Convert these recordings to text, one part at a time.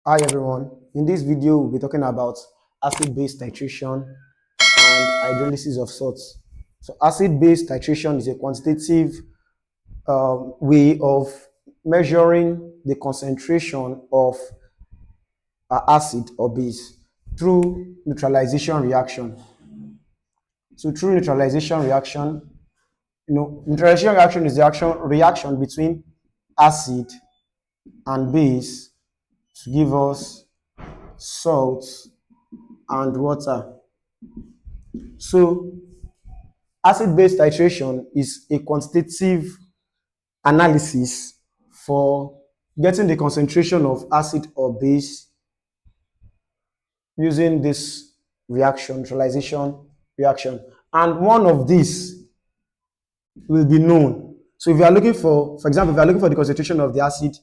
Hi everyone, in this video we'll be talking about acid-base titration and hydrolysis of salts. So acid-base titration is a quantitative way of measuring the concentration of acid or base through neutralization reaction. So through neutralization reaction, neutralization reaction is the reaction between acid and base to give us salts and water. So acid-base titration is a quantitative analysis for getting the concentration of acid or base using this reaction, neutralization reaction. And one of these will be known. So if you are looking for example, if you are looking for the concentration of the acid,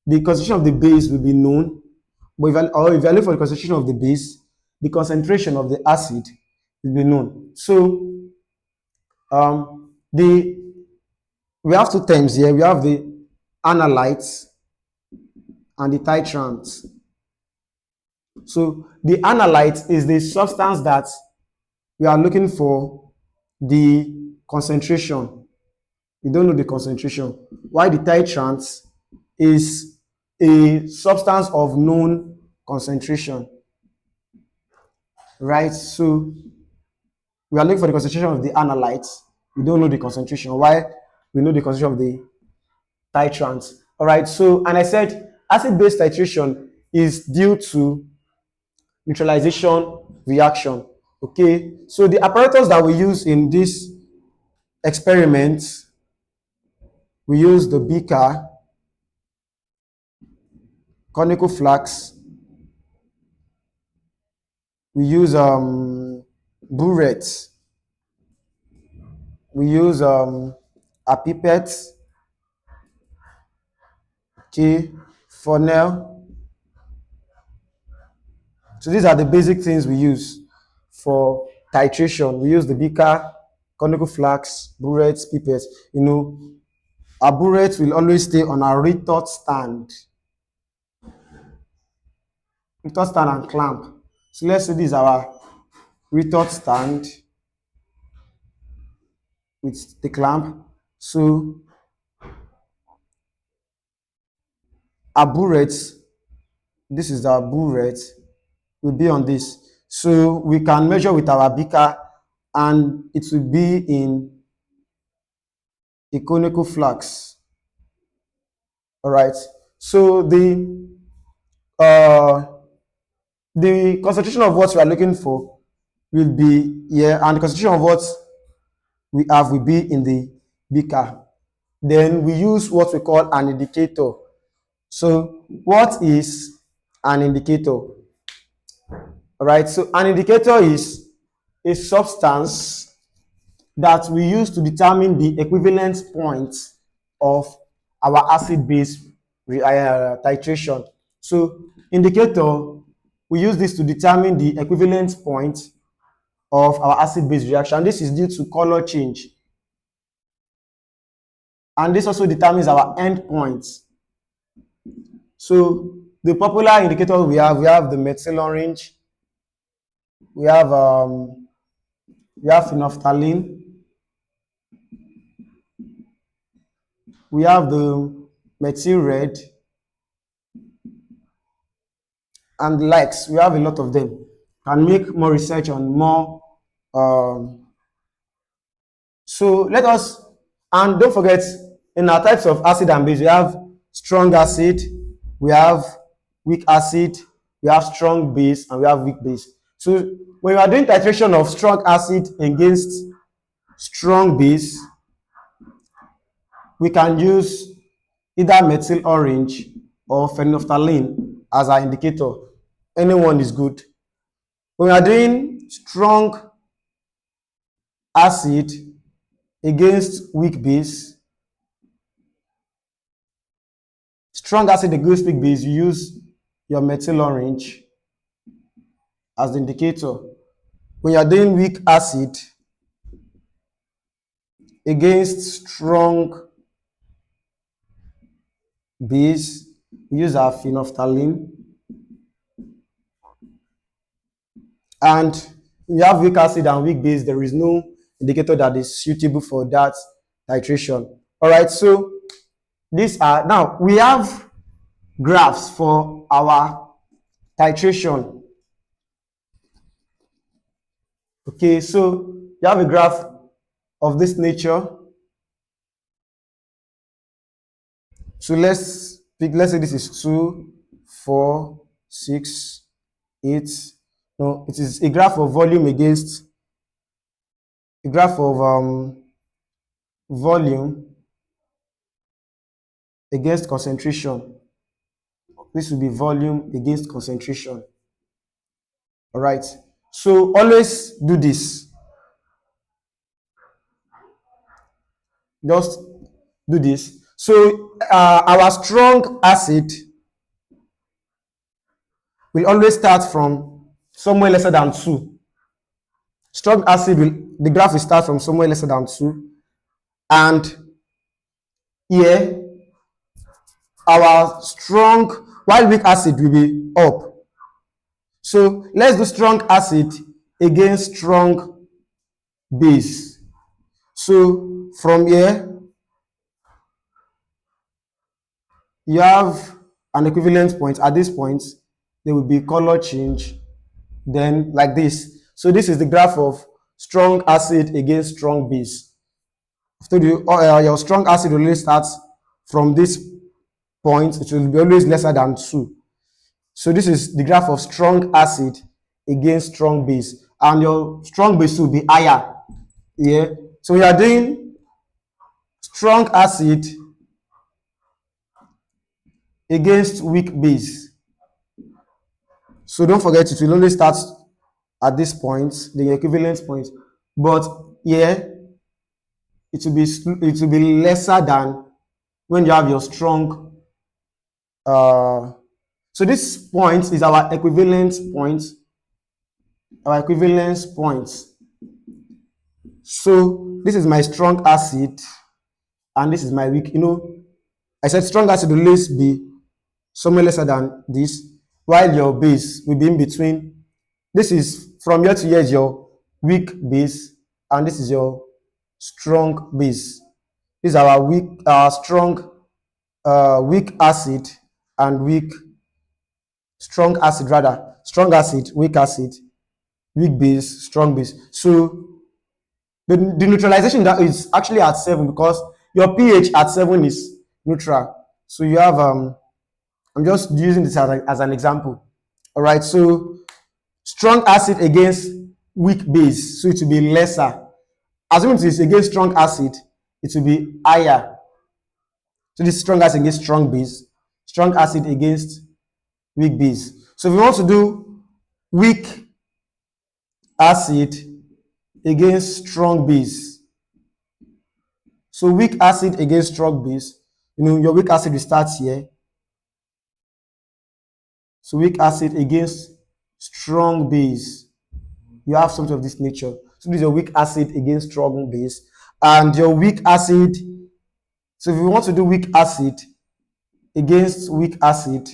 the concentration of the base will be known. But if you are looking for the concentration of the base, the concentration of the acid will be known. So we have two terms here. We have the analytes and the titrants. So the analyte is the substance that we are looking for the concentration. We don't know the concentration. While the titrant is a substance of known concentration. Right? So we are looking for the concentration of the analyte. We don't know the concentration. Why? We know the concentration of the titrant. All right. So, and I said acid-base titration is due to neutralization reaction. Okay. So the apparatus that we use in this experiment, we use the beaker, conical flask. We use burette. We use a pipette. Okay. Funnel. So these are the basic things we use for titration. We use the beaker, conical flask, burettes, pipettes. Our burette will always stay on our retort stand and clamp. So let's say this is our retort stand with the clamp. So our burette, this is our burette, will be on this. So we can measure with our beaker and it will be in a conical flask. All right. So the concentration of what we are looking for will be here, and the concentration of what we have will be in the beaker. Then we use what we call an indicator. So what is an indicator? All right. So an indicator is a substance that we use to determine the equivalence point of our acid-base titration. So indicator, we use this to determine the equivalence point of our acid-base reaction. This is due to color change. And this also determines our endpoints. So the popular indicator we have the Methyl Orange, we have Phenolphthalein, we have the Methyl Red, and the likes. We have a lot of them. Can make more research on more. So let us, and don't forget, in our types of acid and base, we have strong acid, we have weak acid, we have strong base, and we have weak base. So when you are doing titration of strong acid against strong base, we can use either methyl orange or phenolphthalein as our indicator. Anyone is good. When we are doing strong acid against weak base, strong acid against weak base, you use your methyl orange as the indicator. When you are doing weak acid against strong base, we use our phenolphthalein. And when you have weak acid and weak base, there is no indicator that is suitable for that titration. All right, so these are, now we have graphs for our titration. Okay, so you have a graph of this nature. So let's say this is 2, 4, 6, 8. No, it is a graph of volume against a graph of volume against concentration. This will be volume against concentration. All right. So always do this. Just do this. So our strong acid will always start from somewhere lesser than 2. Strong acid the graph will start from somewhere lesser than 2. And here, our strong, while weak acid will be up. So let's do strong acid against strong base. So from here, you have an equivalent point. At this point, there will be color change. Then like this. So this is the graph of strong acid against strong base. I've told you your strong acid will always start from this point. It will be always lesser than 2. So this is the graph of strong acid against strong base. And your strong base will be higher. Yeah. So we are doing strong acid against weak base. So don't forget, it will only start at this point, the equivalent point. But here, it will be lesser than when you have your strong. So this point is our equivalence point. Our equivalence point. So this is my strong acid, and this is my weak. I said strong acid will always be somewhere lesser than this, while your base will be in between. This is from here to here is your weak base, and this is your strong base. This is our strong, weak acid and strong acid, weak acid, weak base, strong base. So the neutralization that is actually at 7 because your pH at 7 is neutral. So you have I'm just using this as an example. All right, so strong acid against weak base, so it will be lesser. Assuming it is against strong acid, it will be higher. So this is strong acid against strong base, strong acid against weak base. So if we want to do weak acid against strong base, so weak acid against strong base, your weak acid will start here. So weak acid against strong base, you have something of this nature. So this is your weak acid against strong base, and your weak acid. So if you want to do weak acid against weak acid,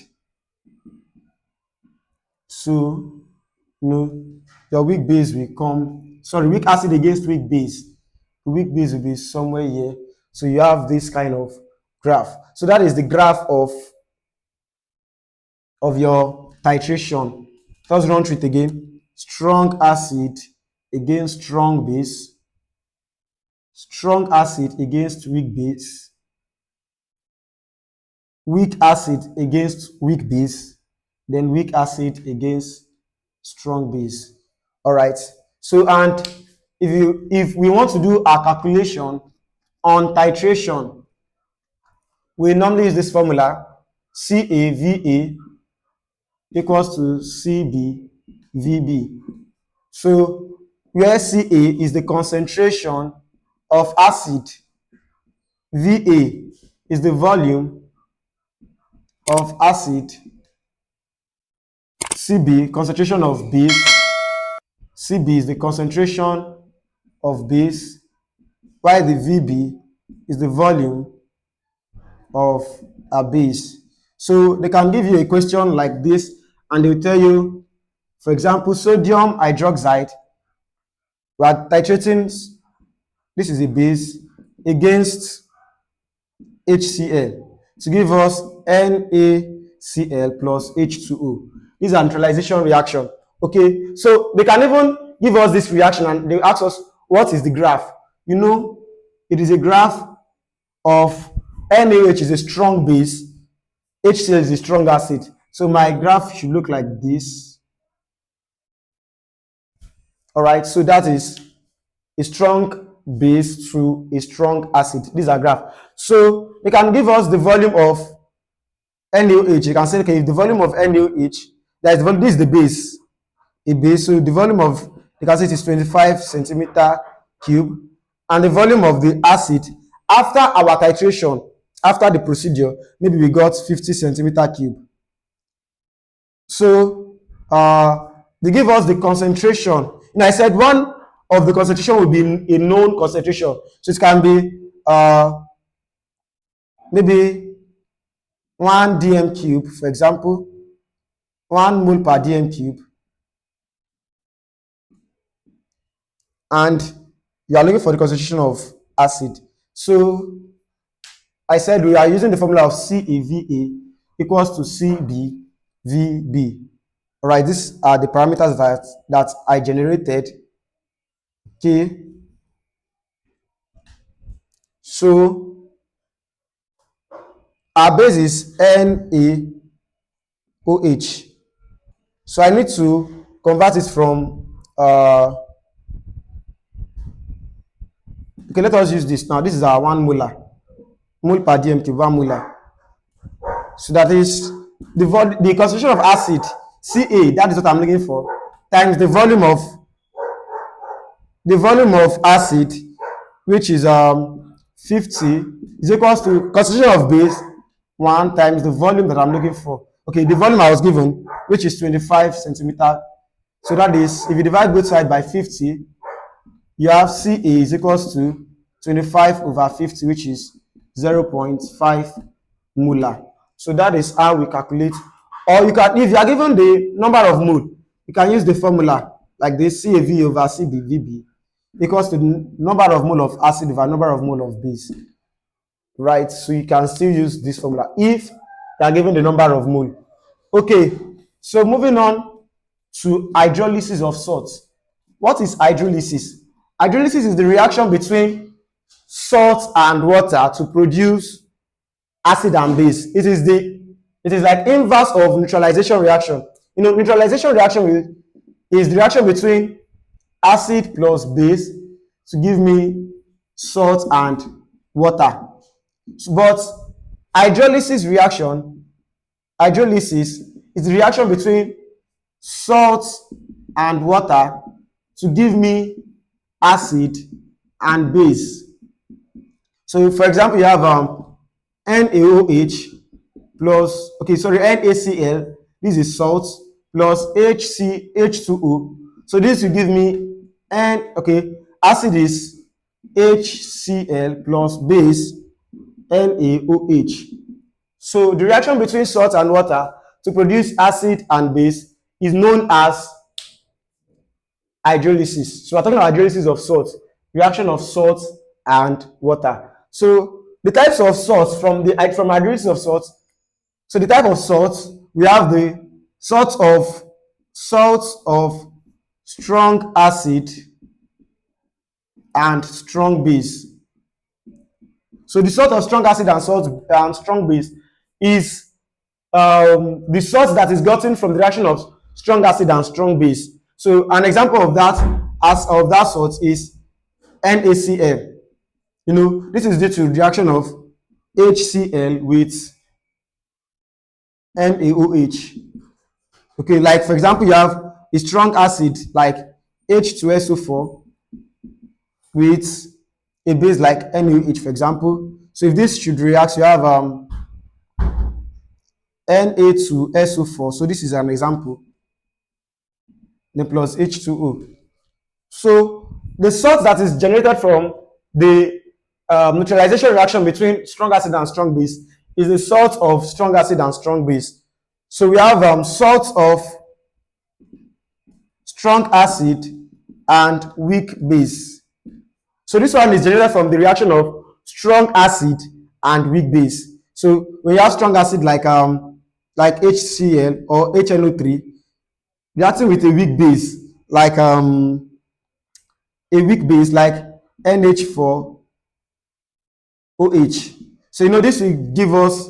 so your weak base will come. Sorry, weak acid against weak base. The weak base will be somewhere here. So you have this kind of graph. So that is the graph of your titration. Let's run through it again. Strong acid against strong base, strong acid against weak base, weak acid against weak base, then weak acid against strong base. All right. So, and if we want to do our calculation on titration, we normally use this formula: CAVA equals to CBVB. So where Ca is the concentration of acid, Va is the volume of acid, Cb concentration of base, Cb is the concentration of base, while the Vb is the volume of a base. So they can give you a question like this and they'll tell you For example, sodium hydroxide, we are titrating, this is a base, against HCl to give us NaCl plus H2O. This is a neutralization reaction. Okay, so they can even give us this reaction and they ask us what is the graph. You know, it is a graph of NaOH is a strong base, HCl is a strong acid. So my graph should look like this. All right, so that is a strong base through a strong acid. These are graph. So they can give us the volume of NaOH. You can say, okay, if the volume of NaOH, this is the base, a base. So the volume of, you can say it is 25 centimeter cube, and the volume of the acid after our titration, after the procedure, maybe we got 50 centimeter cube. So they give us the concentration. And I said one of the concentration will be a known concentration. So it can be maybe 1 dm cube, for example, 1 mole per dm cube. And you are looking for the concentration of acid. So I said we are using the formula of CAVA equals to CBVB. All right, these are the parameters that I generated. Okay. So our base is NaOH. So I need to convert it from okay, let us use this now. This is our 1 molar, mole per dm cube, 1 molar. So that is the concentration of acid, Ca, that is what I'm looking for, times the volume of acid, which is 50, is equals to concentration of base 1 times the volume that I'm looking for. Okay, the volume I was given, which is 25 centimeter. So that is, if you divide both sides by 50, you have Ca is equals to 25 over 50, which is 0.5 molar. So that is how we calculate. Or you can, if you are given the number of mole, you can use the formula like this: CAV over CBVB equals to the number of mole of acid over number of mole of base. Right? So you can still use this formula if you are given the number of mole. Okay, so moving on to hydrolysis of salts. What is hydrolysis? Hydrolysis is the reaction between salt and water to produce acid and base. It is like inverse of neutralization reaction. You know, neutralization reaction is the reaction between acid plus base to give me salt and water. But hydrolysis is the reaction between salt and water to give me acid and base. So for example, you have NaOH plus, NaCl, this is salt, plus H2O. So this will give me acid is HCl plus base NaOH. So the reaction between salt and water to produce acid and base is known as hydrolysis. So we're talking about hydrolysis of salt, reaction of salt and water. So the types of salts from hydrolysis of salt. So the type of salts, we have the salts of strong acid and strong base. So the salt of strong acid and strong base is the salt that is gotten from the reaction of strong acid and strong base. So an example of that salt is NaCl. You know, this is due to the reaction of HCl with NaOH. Okay, like for example, you have a strong acid like H2SO4 with a base like NaOH, for example. So if this should react, you have Na2SO4. So this is an example. Then plus H2O. So the salt that is generated from the neutralization reaction between strong acid and strong base is the salt of strong acid and strong base. So we have salt of strong acid, and weak base. So this one is generated from the reaction of strong acid and weak base. So when you have strong acid like HCl or HNO3 reacting with a weak base like NH4OH. So this will give us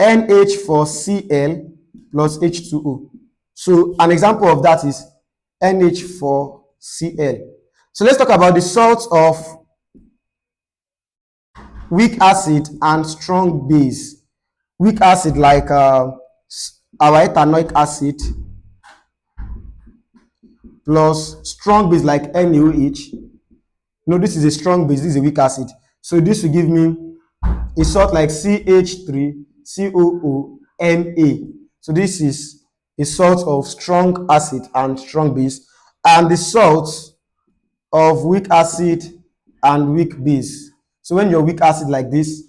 NH4Cl plus H2O. So an example of that is NH4Cl. So let's talk about the salts of weak acid and strong base. Weak acid like our ethanoic acid plus strong base like NaOH. This is a strong base, this is a weak acid. So this will give me a salt like CH3COONa. So this is a salt of strong acid and strong base. And the salts of weak acid and weak base. So when your weak acid like this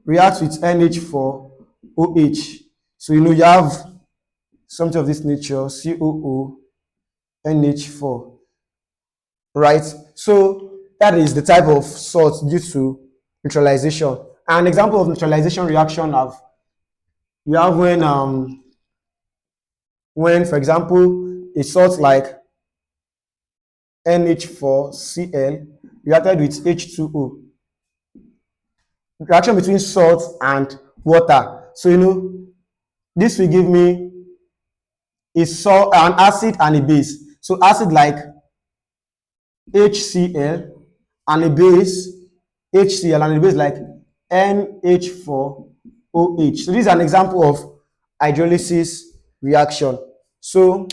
reacts with NH4OH, so you have something of this nature, COONH4, right? So that is the type of salt due to neutralization. An example of neutralization reaction you have when for example a salt like NH4Cl reacted with H2O. Reaction between salt and water. So this will give me an acid and a base. So acid like HCl and a base HCl and a base like NH4OH. So this is an example of hydrolysis reaction. So,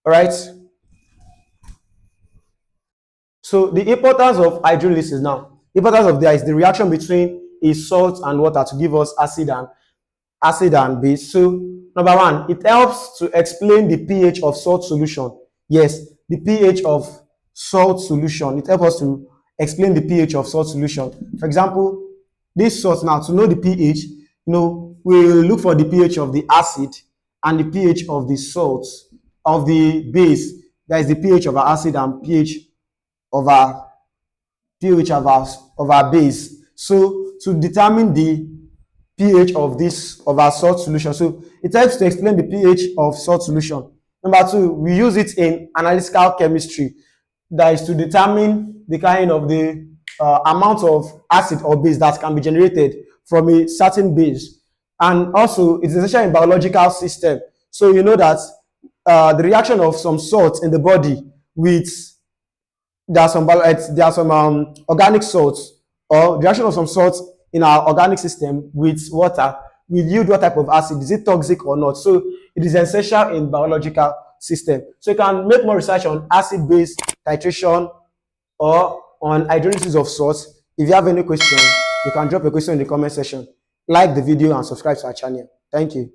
all right. So the importance of hydrolysis now. The importance of that is the reaction between a salt and water to give us acid and base. So number one, it helps to explain the pH of salt solution. Yes, the pH of salt solution. It helps us to explain the pH of salt solution. For example, this salt now, to know the pH, we'll look for the pH of the acid and the pH of the salt, of the base. That is the pH of our acid and pH of our base. So to determine the pH of our salt solution, so it helps to explain the pH of salt solution. Number two, we use it in analytical chemistry, that is to determine the kind of the amount of acid or base that can be generated from a certain base. And also it's essential in biological system. So you know that the reaction of some salts in the body with there are some organic salts, or the reaction of some salts in our organic system with water will yield what type of acid. Is it toxic or not? So it is essential in biological system. So you can make more research on acid-base titration or on hydrolysis of salts. If you have any question, you can drop a question in the comment section. Like the video and subscribe to our channel. Thank you.